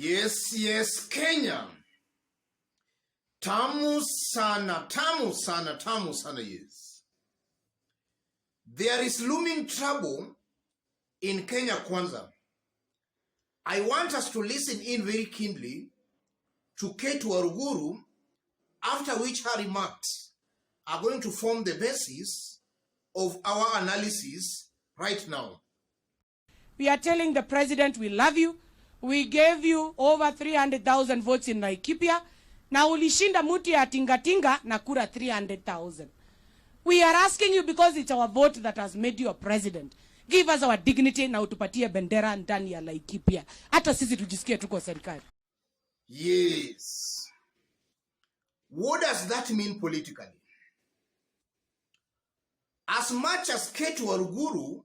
Yes, Kenya. Tamu sana, yes. There is looming trouble in Kenya Kwanza. I want us to listen in very keenly to Cate Waruguru, after which her remarks are going to form the basis of our analysis right now. We are telling the president we love you. We gave you over 300,000 votes in Laikipia. Na ulishinda muti ya tingatinga na kura 300,000. We are asking you because it's our vote that has made you a president. Give us our dignity na utupatie bendera ndani ya Laikipia. Hata sisi tujisikie tuko serikali. Yes. What does that mean politically? As much as Cate Waruguru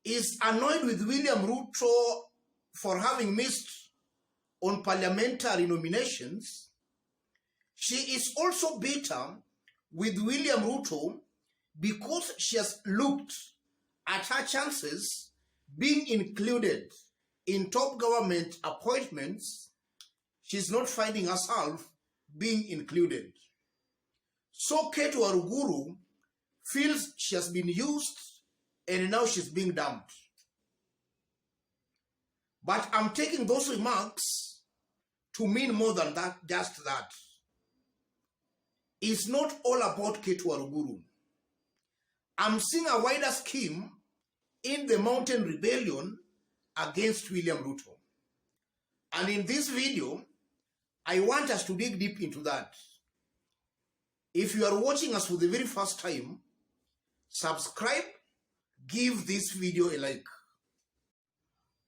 is annoyed with William Ruto for having missed on parliamentary nominations, she is also bitter with William Ruto because she has looked at her chances being included in top government appointments. She's not finding herself being included. So Cate Waruguru feels she has been used and now she's being dumped. But I'm taking those remarks to mean more than that, just that. It's not all about Cate Waruguru. I'm seeing a wider scheme in the mountain rebellion against William Ruto. And in this video, I want us to dig deep into that. If you are watching us for the very first time, subscribe, give this video a like.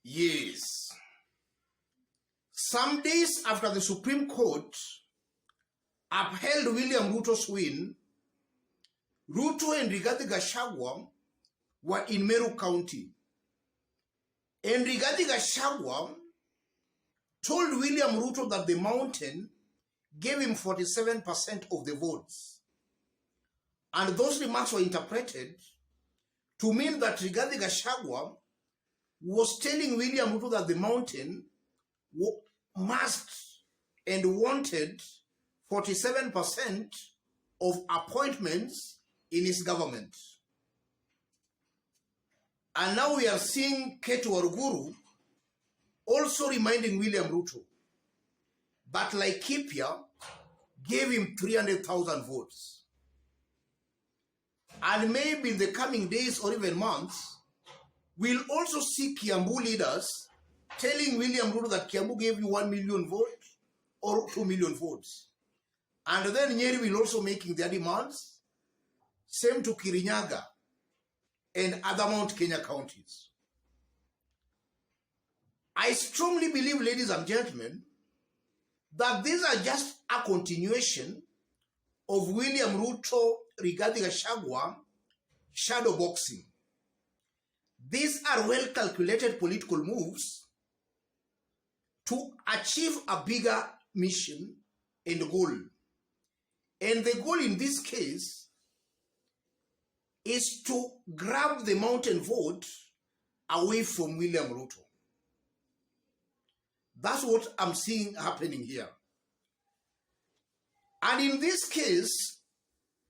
Yes. Some days after the Supreme Court upheld William Ruto's win, Ruto and Rigathi were in Meru County. And Rigathi told William Ruto that the mountain gave him 47% of the votes. And those remarks were interpreted to mean that Rigathi was telling William Ruto that the mountain must and wanted 47% of appointments in his government. And now we are seeing Cate Waruguru also reminding William Ruto that Laikipia gave him 300,000 votes. And maybe in the coming days or even months, we'll also see Kiambu leaders telling William Ruto that Kiambu gave you 1 million votes or 2 million votes. And then Nyeri will also making their demands, same to Kirinyaga and other Mount Kenya counties. I strongly believe, ladies and gentlemen, that these are just a continuation of William Ruto, Rigathi shadow boxing. These are well-calculated political moves to achieve a bigger mission and goal. And the goal in this case is to grab the mountain vote away from William Ruto. That's what I'm seeing happening here. And in this case,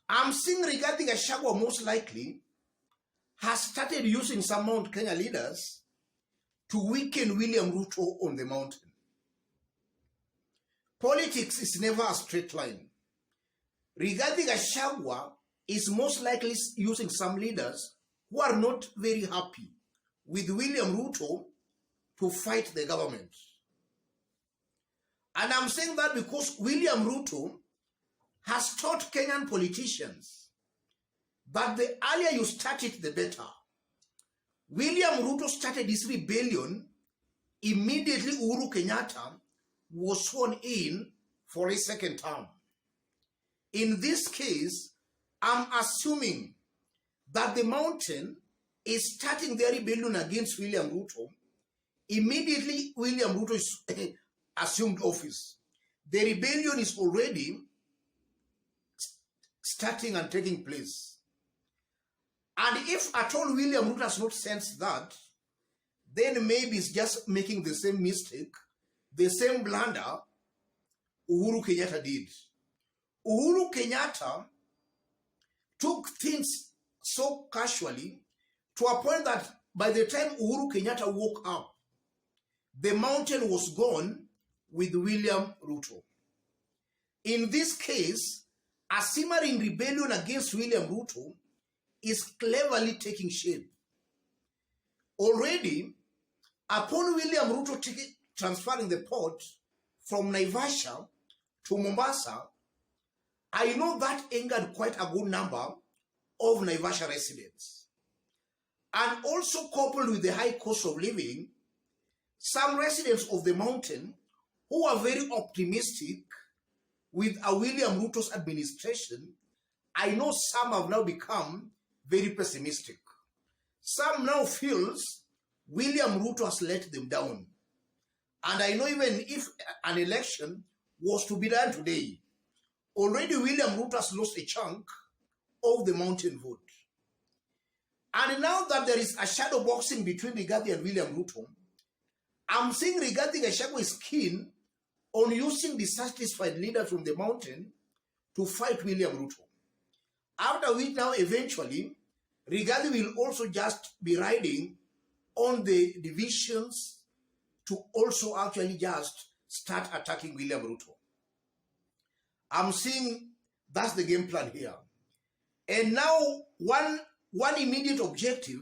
I'm seeing Rigathi most likely has started using some Mount Kenya leaders to weaken William Ruto on the mountain. Politics is never a straight line. Rigathi is most likely using some leaders who are not very happy with William Ruto to fight the government. And I'm saying that because William Ruto has taught Kenyan politicians that the earlier you start it, the better. William Ruto started this rebellion immediately Uhuru Kenyatta was sworn in for a second term. In this case, I'm assuming that the mountain is starting their rebellion against William Ruto immediately William Ruto is assumed office. The rebellion is already starting and taking place. And if at all William Ruto has not sensed that, then maybe it's just making the same mistake the same blunder Uhuru Kenyatta did. Uhuru Kenyatta took things so casually to a point that by the time Uhuru Kenyatta woke up, the mountain was gone with William Ruto. In this case, a simmering rebellion against William Ruto is cleverly taking shape. Already, upon William Ruto transferring the port from Naivasha to Mombasa, I know that angered quite a good number of Naivasha residents. And also coupled with the high cost of living, some residents of the mountain who are very optimistic with a William Ruto's administration, I know some have now become very pessimistic. Some now feels William Ruto has let them down. And I know even if an election was to be done today, already William Ruto has lost a chunk of the mountain vote. And now that there is a shadow boxing between Rigathi and William Ruto, I'm seeing Rigathi Gachagua is keen on using dissatisfied leaders from the mountain to fight William Ruto. After which now eventually, Rigathi will also just be riding on the divisions to also actually just start attacking William Ruto. I'm seeing that's the game plan here. And now one immediate objective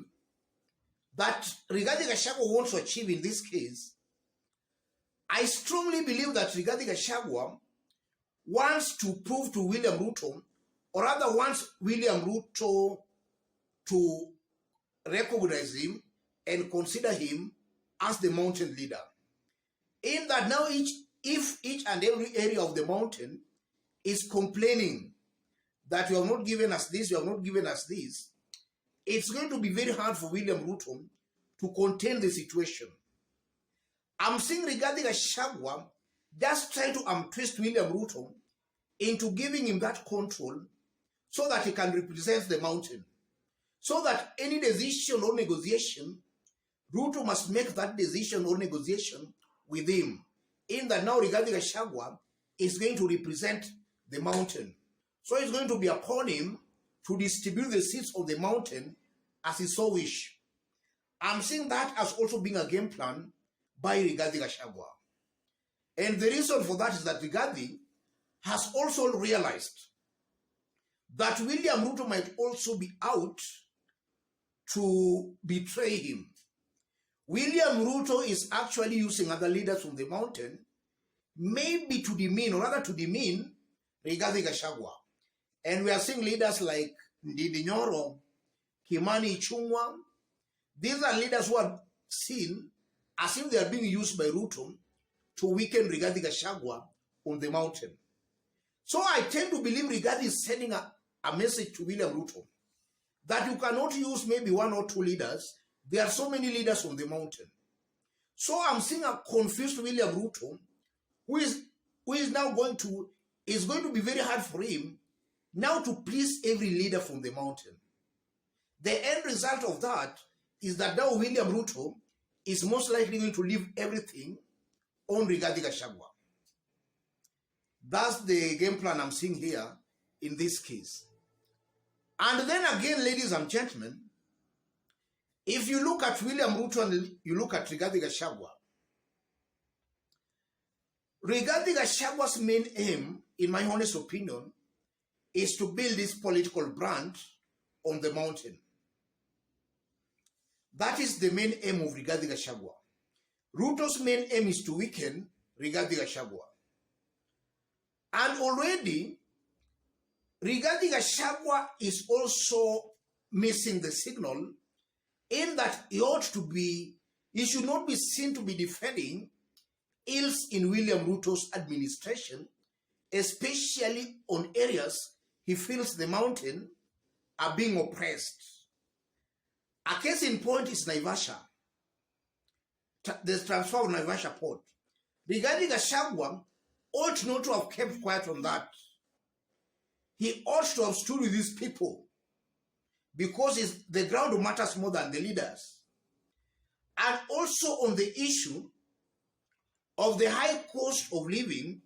that Rigathi Gachagua wants to achieve in this case, I strongly believe that Rigathi Gachagua wants to prove to William Ruto, or rather wants William Ruto to recognize him and consider him as the mountain leader. In that now if each and every area of the mountain is complaining that you have not given us this, you have not given us this, it's going to be very hard for William Ruto to contain the situation. I'm seeing Rigathi Gachagua just trying to twist William Ruto into giving him that control so that he can represent the mountain. So that any decision or negotiation, Ruto must make that decision or negotiation with him. In that now Rigathi Gachagua is going to represent the mountain. So it's going to be upon him to distribute the seats of the mountain as he so wish. I'm seeing that as also being a game plan by Rigathi Gachagua. And the reason for that is that Rigathi has also realized that William Ruto might also be out to betray him. William Ruto is actually using other leaders from the mountain, maybe to demean, or rather to demean, Rigathi Gachagua. And we are seeing leaders like Ndindi Nyoro, Kimani Ichung'wah. These are leaders who are seen as if they are being used by Ruto to weaken Rigathi Gachagua on the mountain. So I tend to believe Rigathi is sending a message to William Ruto that you cannot use maybe one or two leaders. There are so many leaders on the mountain. So I'm seeing a confused William Ruto who is now going to be very hard for him now to please every leader from the mountain. The end result of that is that now William Ruto is most likely going to leave everything on Rigathi Gachagua. That's the game plan I'm seeing here in this case. And then again, ladies and gentlemen, if you look at William Ruto and you look at Rigathi Gachagua, Rigathi Gachagua's main aim, in my honest opinion, is to build this political brand on the mountain. That is the main aim of Rigathi Gachagua. Ruto's main aim is to weaken Rigathi Gachagua. And already, Rigathi Gachagua is also missing the signal in that he should not be seen to be defending ills in William Ruto's administration, especially on areas he feels the mountain are being oppressed. A case in point is Naivasha, the transfer of Naivasha port. Rigathi Gachagua ought not to have kept quiet on that. He ought to have stood with these people because the ground matters more than the leaders. And also on the issue of the high cost of living,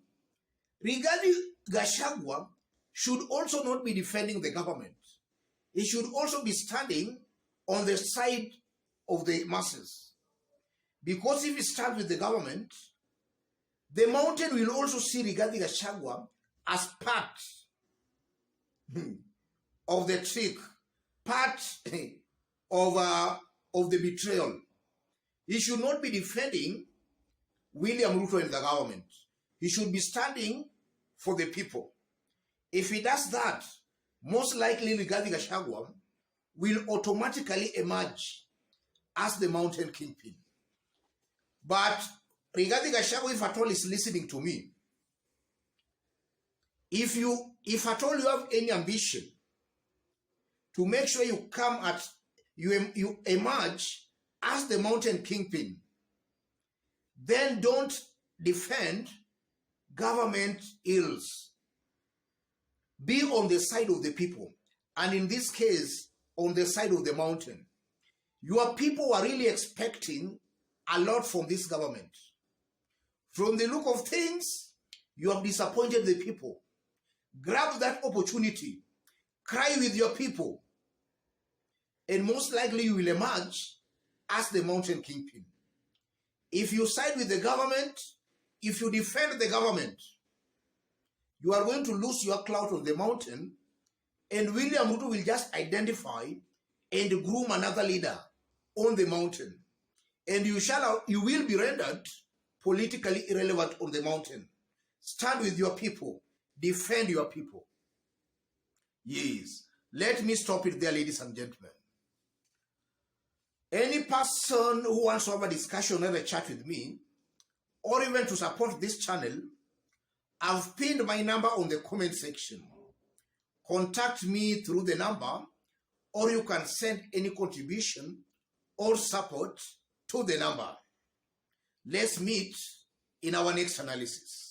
Rigathi Gachagua should also not be defending the government. He should also be standing on the side of the masses. Because if he stands with the government, the mountain will also see Rigathi Gachagua as part of the trick, part of the betrayal. He should not be defending William Ruto and the government. He should be standing for the people. If he does that, most likely Rigathi Gachagua will automatically emerge as the mountain kingpin. But Rigathi Gachagua, if at all is listening to me, if at all you have any ambition to make sure you emerge as the mountain kingpin, then don't defend government ills. Be on the side of the people, and in this case, on the side of the mountain. Your people are really expecting a lot from this government. From the look of things, you have disappointed the people. Grab that opportunity, cry with your people, and most likely you will emerge as the mountain kingpin. If you side with the government, if you defend the government, you are going to lose your clout on the mountain, and William Ruto will just identify and groom another leader on the mountain. And you will be rendered politically irrelevant on the mountain. Stand with your people. Defend your people. Yes. Let me stop it there, ladies and gentlemen. Any person who wants to have a discussion or a chat with me, or even to support this channel, I've pinned my number on the comment section. Contact me through the number, or you can send any contribution or support to the number. Let's meet in our next analysis.